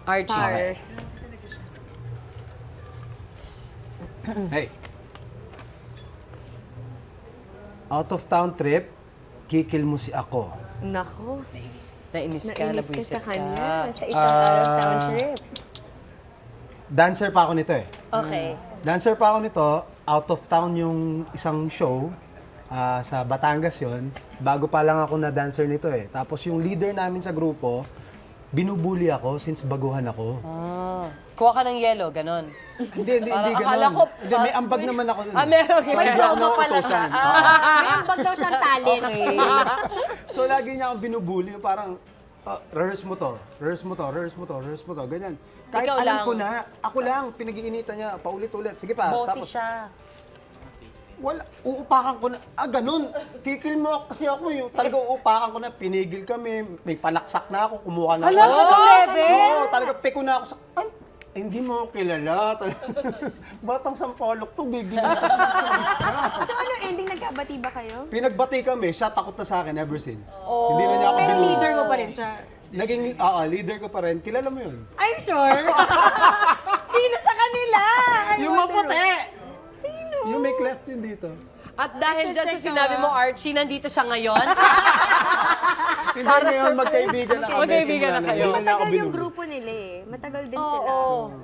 Archie. Pars. Hey. Out of town trip, kikil mo si ako. Nako. Nainis ka, Nainis ka nabwisit sa ka. kanya sa isang out-of-town trip. Dancer pa ako nito eh. Okay. Dancer pa ako nito, out of town yung isang show. Sa Batangas yon. Bago pa lang ako na dancer nito eh. Tapos yung leader namin sa grupo, binubuli ako since baguhan ako. Kuha ka ng yellow, ganon. Hindi Parang ganun. akala ko- Hindi, may ambag naman ako nun. Meron. So, hindi ako nauutosan. May ambag daw siyang talent. So, lagi niya akong binubuli. Parang, rehearse mo to, rehearse mo to, rehearse mo to, rehearse mo to, ganyan. Kahit Ikaw alam lang. ko na, ako lang, pinag-iinitan niya, paulit-ulit. Sige pa. Bossy siya. Wala, uupakan ko na, ganun. Kikil mo kasi ako yung talaga uupakan ko na, pinigil kami, may panaksak na ako, kumuha na Alam ako. mo yung level? Oo, talaga piko na ako sa, hindi mo ako kilala. Batang sampalok to, gigil na. So ano ending, nagkabati ba kayo? Pinagbati kami, siya takot na sa akin ever since. Hindi na niya ako Pero binuli. leader mo pa rin siya. Naging, leader ko pa rin. Kilala mo yun? I'm sure. Sino sa kanila? Yung maputi! Sino? Yung may cleft yun dito. At dahil dyan sa sinabi mo, Archie, nandito siya ngayon. Hindi ngayon magkaibigan na kami. Magkaibigan na Simula kayo. Hindi na ako Matagal yung binubuli. grupo nila eh. Matagal din sila. Oo.